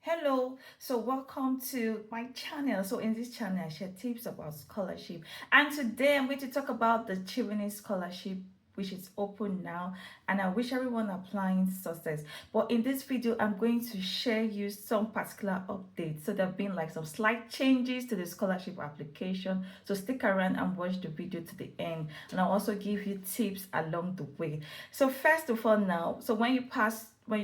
Hello, so welcome to my channel. So in this channel I share tips about scholarship, and today I'm going to talk about the Chevening Scholarship, which is open now, and I wish everyone applying success. But in this video I'm going to share you some particular updates. So there have been like some slight changes to the scholarship application, so stick around and watch the video to the end, and I'll also give you tips along the way. So first of all, now, so when you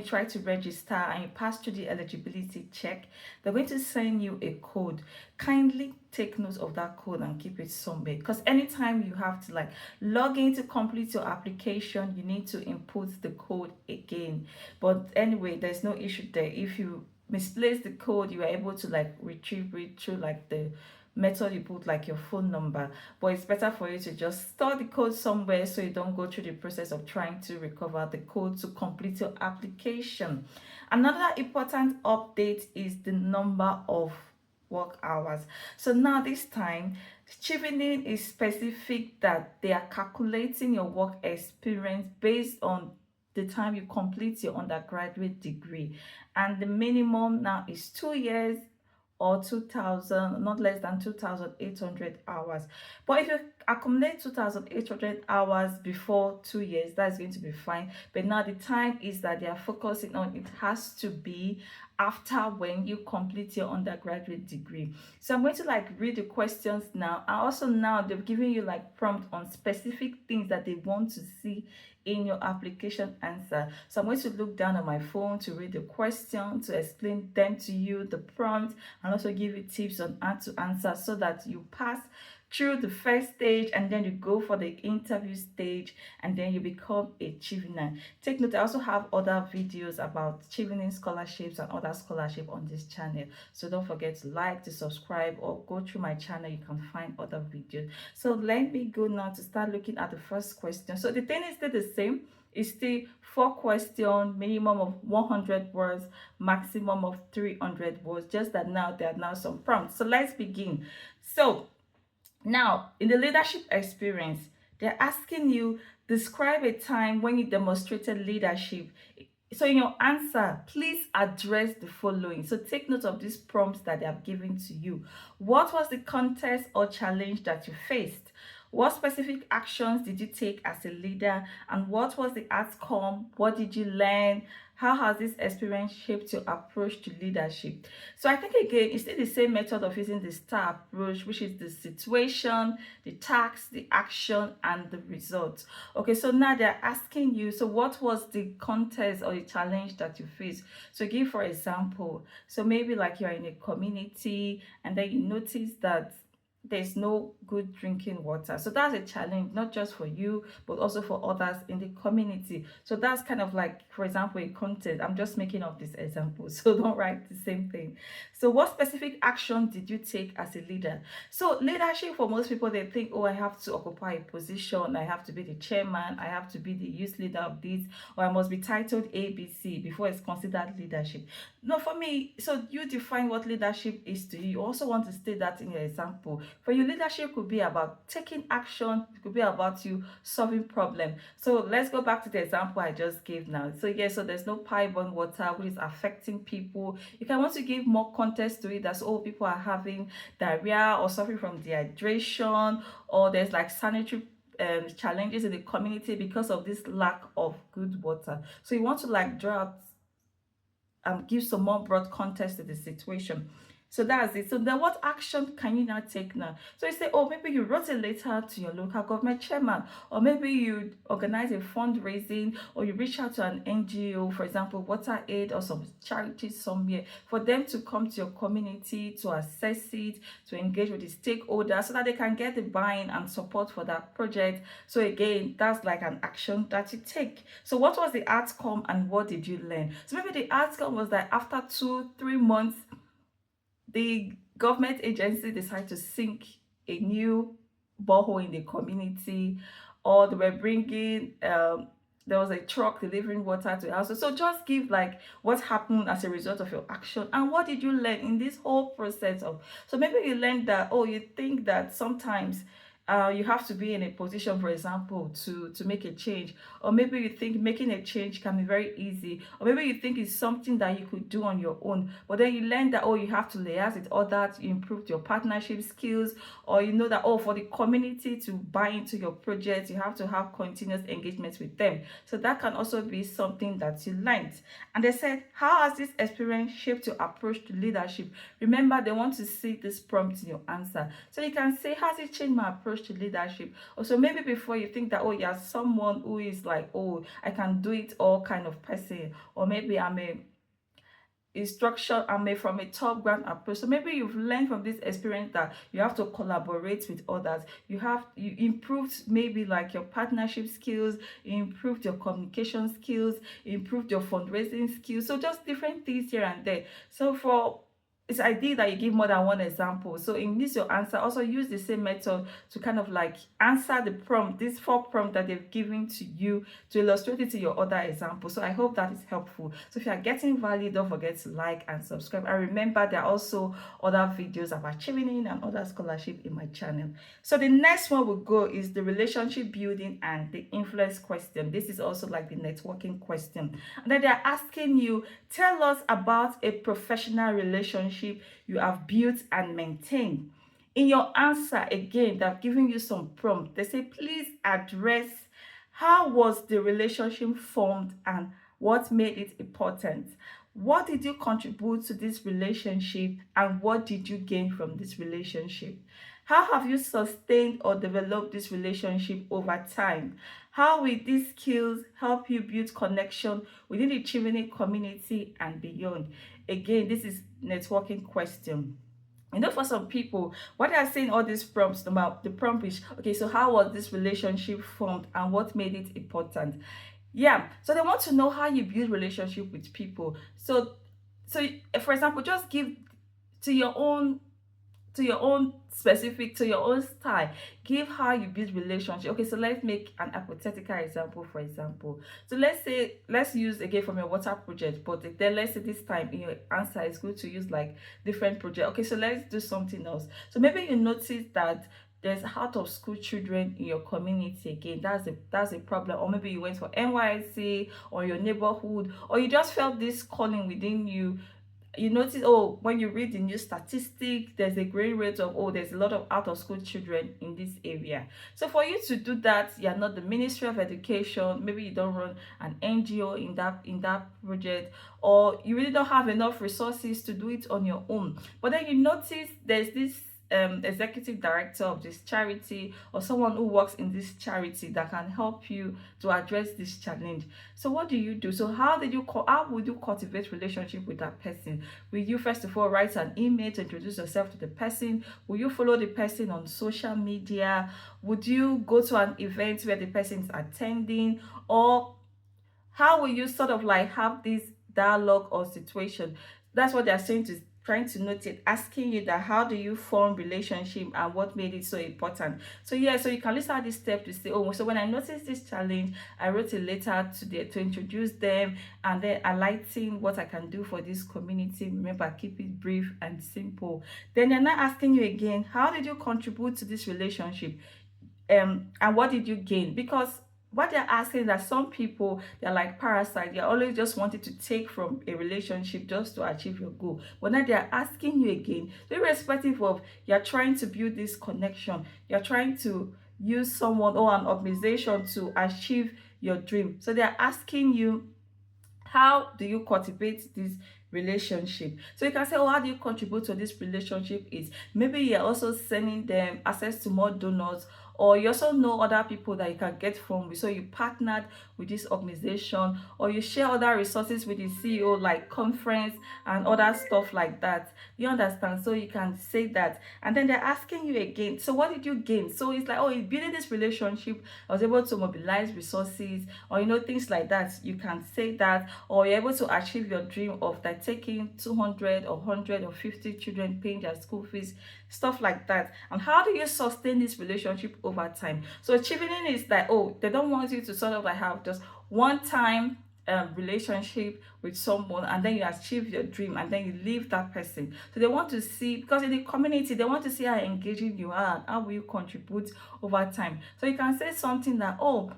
try to register and you pass through the eligibility check, they're going to send you a code. Kindly take note of that code and keep it somewhere, because anytime you have to like log in to complete your application, you need to input the code again. But anyway, there's no issue there. If you misplace the code, you are able to like retrieve it through like the method you put like your phone number. But it's better for you to just store the code somewhere so you don't go through the process of trying to recover the code to complete your application. Another important update is the number of work hours. So now this time, Chevening is specific that they are calculating your work experience based on the time you complete your undergraduate degree, and the minimum now is 2 years or 2000, not less than 2800 hours. But if you accumulate 2800 hours before 2 years, that's going to be fine. But now the time is that they are focusing on, it has to be after when you complete your undergraduate degree. So I'm going to like read the questions now, and also now they've given you like prompt on specific things that they want to see in your application answer. So I'm going to look down on my phone to read the question, to explain them to you, the prompt, and also give you tips on how to answer so that you pass through the first stage, and then you go for the interview stage, and then you become a Chevener. Take note, I also have other videos about Chevening scholarships and other scholarship on this channel, so don't forget to like, to subscribe, or go through my channel. You can find other videos. So let me go now to start looking at the first question. So the thing is still the same. It's still 4 questions, minimum of 100 words, maximum of 300 words, just that now there are now some prompts. So let's begin. So now, in the leadership experience, they're asking you, describe a time when you demonstrated leadership. So in your answer, please address the following. So take note of these prompts that they have given to you. What was the contest or challenge that you faced? What specific actions did you take as a leader? And what was the outcome? What did you learn? How has this experience shaped your approach to leadership? So I think again, it's still the same method of using the STAR approach, which is the situation, the task, the action, and the result. Okay, so now they're asking you, so what was the contest or the challenge that you faced? So give for example, so maybe like you're in a community and then you notice that there's no good drinking water. So that's a challenge, not just for you, but also for others in the community. So that's kind of like, for example, a content. I'm just making up this example, so don't write the same thing. So what specific action did you take as a leader? So leadership, for most people, they think, oh, I have to occupy a position, I have to be the chairman, I have to be the youth leader of this, or I must be titled ABC before it's considered leadership. No, for me, so you define what leadership is to you. You also want to state that in your example. For you, leadership could be about taking action. It could be about you solving problem. So let's go back to the example I just gave now. So yeah, so there's no pipe-borne water which is affecting people. You can want to give more context to it. That's all, people are having diarrhea or suffering from dehydration, or there's like sanitary challenges in the community because of this lack of good water. So you want to like draw out, give some more broad context to the situation. So that's it. So then what action can you now take now? So you say, oh, maybe you wrote a letter to your local government chairman, or maybe you organize a fundraising, or you reach out to an NGO, for example, Water Aid or some charities somewhere, for them to come to your community to assess it, to engage with the stakeholders so that they can get the buy-in and support for that project. So again, that's like an action that you take. So what was the outcome and what did you learn? So maybe the outcome was that after 2-3 months, the government agency decided to sink a new borehole in the community, or they were bringing there was a truck delivering water to the house. So just give like what happened as a result of your action, and what did you learn in this whole process of. So maybe you learned that, oh, you think that sometimes you have to be in a position, for example, to make a change. Or maybe you think making a change can be very easy, or maybe you think it's something that you could do on your own, but then you learn that, oh, you have to liaise with others, you improve your partnership skills, or you know that, oh, for the community to buy into your project, you have to have continuous engagement with them. So that can also be something that you learned. And they said, how has this experience shaped your approach to leadership? Remember, they want to see this prompt in your answer. So you can say, has it changed my approach to leadership? Also, maybe before you think that, oh, you're someone who is like, oh, I can do it all kind of person, or maybe I'm a instruction and made from a top ground approach. So maybe you've learned from this experience that you have to collaborate with others. You improved maybe like your partnership skills, you improved your communication skills, you improved your fundraising skills. So just different things here and there. So for it's ideal that you give more than one example. So in this your answer, also use the same method to kind of like answer the prompt, these 4 prompts that they've given to you, to illustrate it to your other example. So I hope that is helpful. So if you are getting value, don't forget to like and subscribe. And remember, there are also other videos about Chevening and other scholarship in my channel. So the next one we'll go is the relationship building and the influence question. This is also like the networking question. And then they're asking you, tell us about a professional relationship you have built and maintained. In your answer, again, they've given you some prompt. They say, please address how was the relationship formed and what made it important. What did you contribute to this relationship and what did you gain from this relationship? How have you sustained or developed this relationship over time? How will these skills help you build connection within the Chevening community and beyond? Again, this is networking question. You know, for some people, what they are saying all these prompts about, the prompt is, okay, so how was this relationship formed and what made it important? Yeah, so they want to know how you build relationship with people. So for example, just give to your own specific, to your own style, give how you build relationship. Okay, so let's make an hypothetical example. For example, so let's use again from your water project, but then let's say this time in your answer it's good to use like different project. Okay, so let's do something else. So maybe you notice that there's out of school children in your community. Again, that's a problem. Or maybe you went for NYC or your neighborhood, or you just felt this calling within you. You notice, oh, when you read the new statistic, there's a growing rate of, oh, there's a lot of out of school children in this area. So for you to do that, you're not the Ministry of Education, maybe you don't run an NGO in that project, or you really don't have enough resources to do it on your own. But then you notice there's this executive director of this charity, or someone who works in this charity that can help you to address this challenge. So what do you do? So how would you cultivate relationship with that person? Will you first of all write an email to introduce yourself to the person? Will you follow the person on social media? Would you go to an event where the person is attending? Or how will you sort of like have this dialogue or situation? That's what they're saying, to trying to note it, asking you that how do you form relationship and what made it so important. So yeah, so you can list out this step to say, oh, so when I noticed this challenge, I wrote a letter to introduce them, and then highlighting what I can do for this community. Remember, keep it brief and simple. Then they're not asking you again, how did you contribute to this relationship, and what did you gain? Because what they're asking is that some people, they're like parasites. They're always just wanting to take from a relationship just to achieve your goal. But now they're asking you again, irrespective of you're trying to build this connection, you're trying to use someone or an organization to achieve your dream. So they're asking you, how do you cultivate this relationship? So you can say, oh, how do you contribute to this relationship? Is maybe you're also sending them access to more donors, or you also know other people that you can get from. So you partnered with this organization, or you share other resources with the CEO, like conference and other stuff like that. You understand? So you can say that. And then they're asking you again, so what did you gain? So it's like, oh, in building this relationship, I was able to mobilize resources, or things like that. You can say that. Or you're able to achieve your dream of like taking 200 or 100 or 50 children, paying their school fees, stuff like that. And how do you sustain this relationship over time? So Chevening is like, oh, they don't want you to sort of like have just one time relationship with someone, and then you achieve your dream, and then you leave that person. So they want to see, because in the community they want to see how engaging you are and how will you contribute over time. So you can say something that, oh,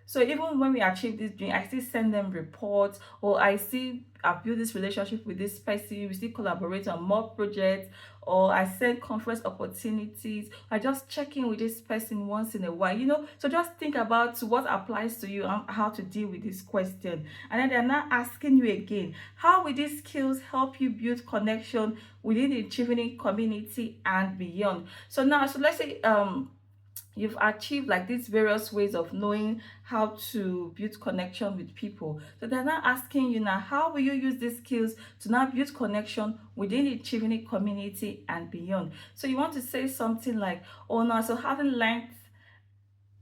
so even when we achieve this dream, I still send them reports, or I still I build this relationship with this person, we still collaborate on more projects, or I send conference opportunities. I just check in with this person once in a while, So just think about what applies to you and how to deal with this question. And then they're now asking you again, how will these skills help you build connection within the Chevening community and beyond? So now, so let's say you've achieved like these various ways of knowing how to build connection with people. So they're now asking you now, how will you use these skills to now build connection within the Chevening community and beyond? So you want to say something like, oh no, so having learned,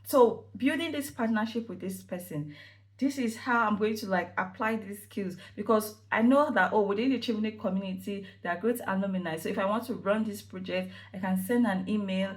so building this partnership with this person, this is how I'm going to like apply these skills, because I know that, oh, within the Chevening community there are great alumni. So if I want to run this project, I can send an email,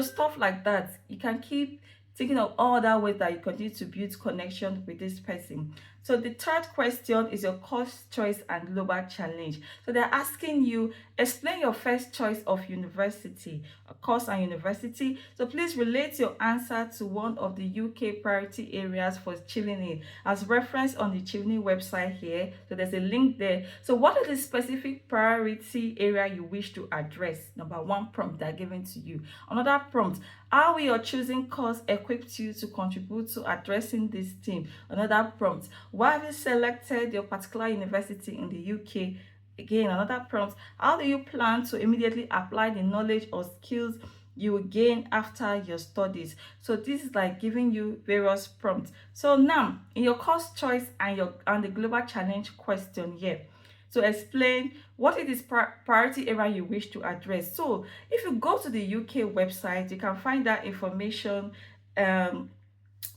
stuff like that. You can keep thinking of all that ways that you continue to build connection with this person. So the third question is your course choice and global challenge. So they're asking you, explain your first choice of university, a course and university. So please relate your answer to one of the UK priority areas for Chevening, as referenced on the Chevening website here. So there's a link there. So what is the specific priority area you wish to address? Number one prompt they're giving to you. Another prompt, how will your choosing course equip you to contribute to addressing this theme? Another prompt, why have you selected your particular university in the UK? Again, another prompt, how do you plan to immediately apply the knowledge or skills you will gain after your studies? So this is like giving you various prompts. So now, in your course choice and the global challenge question here, so explain what is this priority area you wish to address. So if you go to the UK website, you can find that information on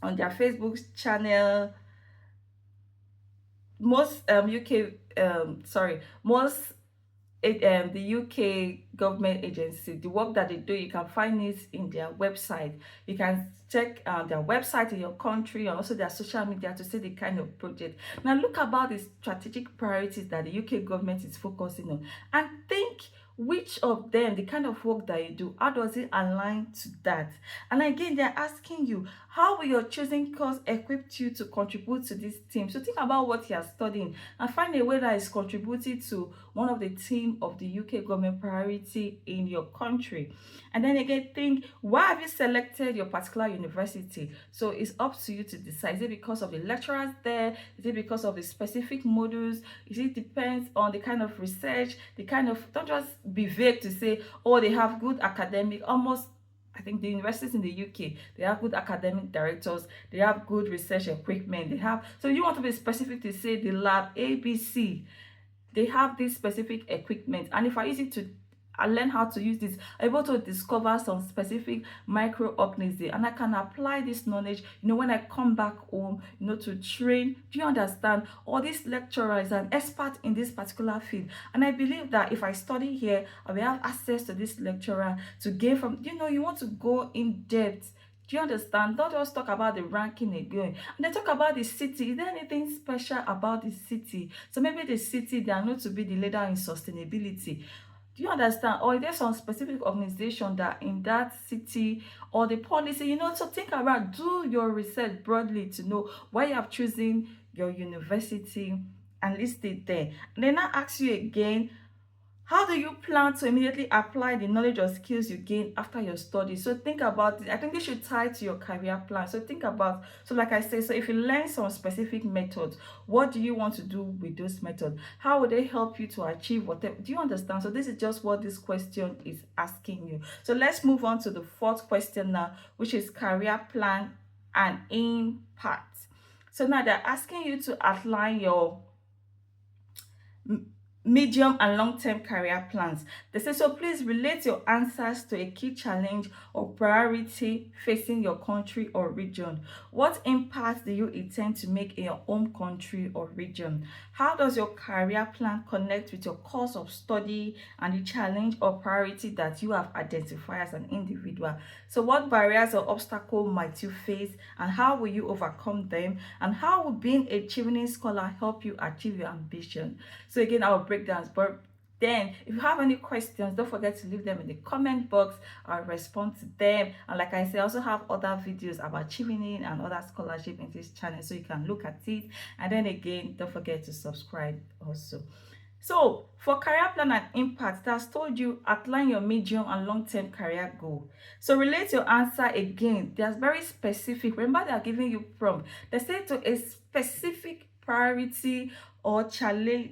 their Facebook channel. Most the UK government agency, the work that they do, you can find it in their website. You can check their website in your country and also their social media to see the kind of project. Now look about the strategic priorities that the UK government is focusing on, and think which of them, the kind of work that you do, how does it align to that? And again, they're asking you, how will your choosing course equip you to contribute to this team? So think about what you are studying and find a way that is contributing to one of the theme of the UK government priority in your country. And then again, think, why have you selected your particular university? So it's up to you to decide. Is it because of the lecturers there? Is it because of the specific modules? It depends on the kind of research, the kind of, don't just be vague to say, oh, they have good academic, almost, I think the universities in the UK, they have good academic directors, they have good research equipment, they have, so you want to be specific to say the lab ABC, they have this specific equipment. And if I use it to I learn how to use this, I'm able to discover some specific microorganisms, and I can apply this knowledge, when I come back home, to train. Do you understand? All this lecturer is an expert in this particular field, and I believe that if I study here, I will have access to this lecturer to gain from, you want to go in depth. Do you understand? Don't just talk about the ranking again. And they talk about the city. Is there anything special about the city? So maybe the city, they are known to be the leader in sustainability. Do you understand? Or is there some specific organization that in that city, or the policy, so think about, do your research broadly to know why you have chosen your university and list it there. And then I ask you again, how do you plan to immediately apply the knowledge or skills you gain after your studies? So think about it. I think this should tie to your career plan. So think about, so like I say, so if you learn some specific methods, what do you want to do with those methods? How would they help you to achieve whatever? Do you understand? So this is just what this question is asking you. So let's move on to the fourth question now, which is career plan and impact. So now they're asking you to outline your medium and long-term career plans. They say, so please relate your answers to a key challenge or priority facing your country or region. What impact do you intend to make in your home country or region? How does your career plan connect with your course of study and the challenge or priority that you have identified as an individual? So what barriers or obstacles might you face, and how will you overcome them? And how will being a Chevening scholar help you achieve your ambition? So again, I'll break down, but then if you have any questions, don't forget to leave them in the comment box. I'll respond to them. And like I said, I also have other videos about Chevening and other scholarship in this channel, so you can look at it. And then again, don't forget to subscribe also. So for career plan and impact, that's told you outline your medium and long-term career goal. So relate your answer again. There's very specific. Remember, they are giving you prompt. They say to a specific priority or challenge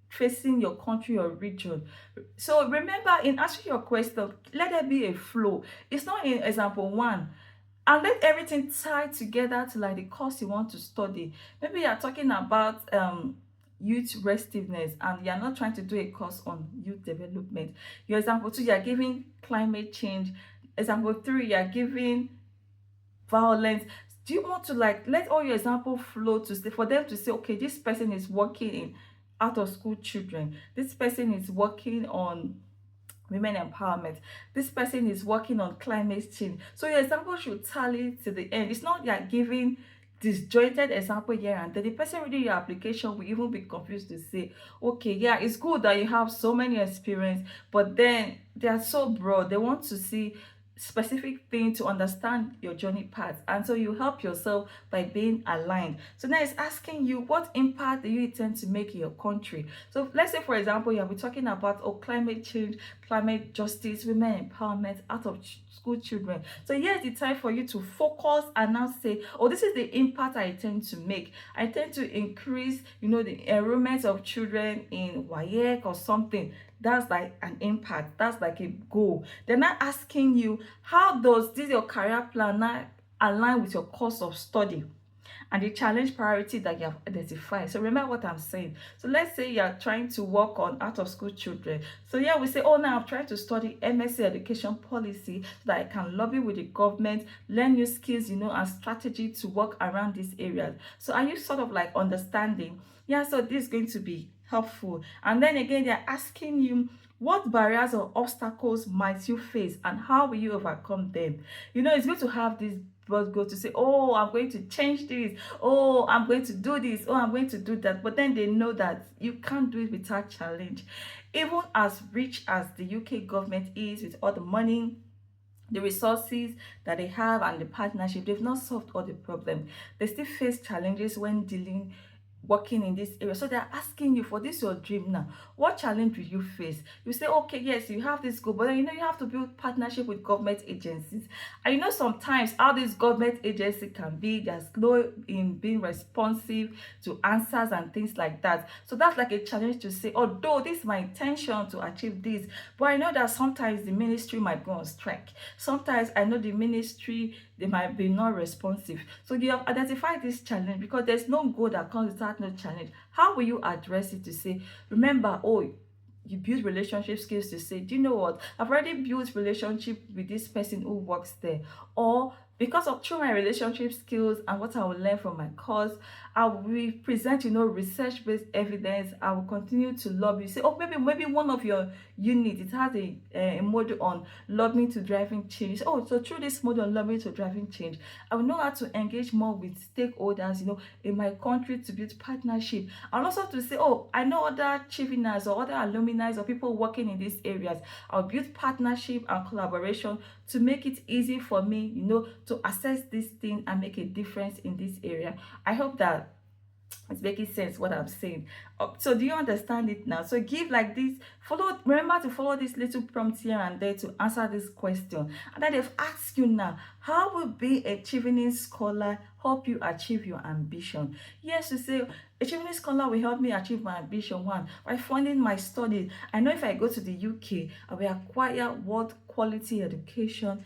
facing your country or region. So remember, in answering your question, let there be a flow. It's not in example one, and let everything tie together to like the course you want to study. Maybe you're talking about youth restiveness and you're not trying to do a course on youth development. Your example two, you're giving climate change. Example three, you're giving violence. Do you want to like let all your example flow to say, for them to say, okay, this person is working in out of school children, this person is working on women empowerment, this person is working on climate change? So your example should tally to the end. It's not like giving disjointed example here and then. The person reading your application will even be confused to say, okay, yeah, it's good that you have so many experience, but then they are so broad. They want to see specific thing to understand your journey path, and so you help yourself by being aligned. So now it's asking you, what impact do you intend to make in your country? So let's say, for example, you'll be talking about climate change, climate justice, women empowerment, out of school children. So here's the time for you to focus and now say, oh, this is the impact I intend to make. I intend to increase, the enrollment of children in WAEC or something. That's like an impact. That's like a goal. They're not asking you, how does this your career plan now align with your course of study and the challenge priority that you have identified? So remember what I'm saying. So let's say you're trying to work on out of school children. So yeah, we say, oh, now I'm trying to study MSc education policy so that I can lobby with the government, learn new skills, and strategy to work around these areas. So are you sort of like understanding? Yeah, so this is going to be helpful. And then again, they're asking you, what barriers or obstacles might you face and how will you overcome them? It's good to have this broad goal to say, oh, I'm going to change this, oh, I'm going to do this, oh, I'm going to do that. But then they know that you can't do it without challenge. Even as rich as the UK government is with all the money, the resources that they have and the partnership, they've not solved all the problems. They still face challenges when working in this area. So they're asking you, for this your dream now, what challenge will you face? You say, okay, yes, you have this goal, but then you have to build partnership with government agencies. And sometimes how this government agency can be, they're slow in being responsive to answers and things like that. So that's like a challenge to say, although this is my intention to achieve this, but I know that sometimes the ministry might go on strike. Sometimes I know the ministry, they might be not responsive. So you have identified this challenge, because there's no goal that comes without no challenge. How will you address it to say, remember, oh, you build relationship skills to say, do you know what? I've already built relationship with this person who works there. Or because of through my relationship skills and what I will learn from my course, I will present, research-based evidence. I will continue to lobby. Say, oh, maybe one of your units, it has a module on lobbying to driving change. Oh, so through this module on lobbying to driving change, I will know how to engage more with stakeholders, in my country to build partnership. And also to say, oh, I know other Cheveners or other alumni or people working in these areas. I'll build partnership and collaboration to make it easy for me, to assess this thing and make a difference in this area. I hope that it's making sense what I'm saying. So do you understand it now? So give like this, remember to follow this little prompt here and there to answer this question. And then they've asked you now, how will being a Chevening scholar help you achieve your ambition? Yes, you say, a Chevening scholar will help me achieve my ambition. One, by funding my studies. I know if I go to the UK, I will acquire world quality education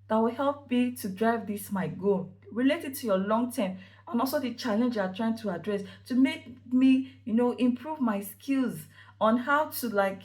that will help me to drive this my goal related to your long term, and also the challenge you are trying to address to make me improve my skills on how to like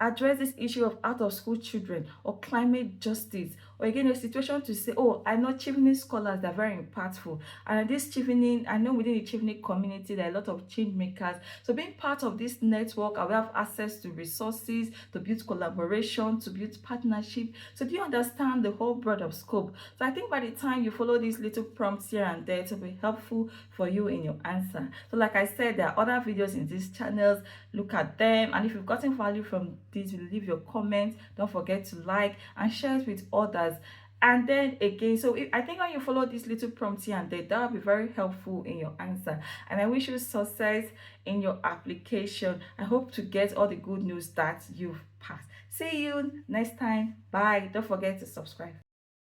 address this issue of out of school children or climate justice, or again a situation to say, oh, I know Chevening scholars that are very impactful, and this Chevening, I know within the Chevening community there are a lot of change makers. So being part of this network, I will have access to resources to build collaboration, to build partnership. So do you understand the whole broad of scope? So I think by the time you follow these little prompts here and there, it will be helpful for you in your answer. So like I said, there are other videos in these channels. Look at them, and if you've gotten value from this, leave your comments. Don't forget to like and share it with others. And then again, so I think when you follow this little prompt here and there, that will be very helpful in your answer. And I wish you success in your application. I hope to get all the good news that you've passed. See you next time. Bye. Don't forget to subscribe.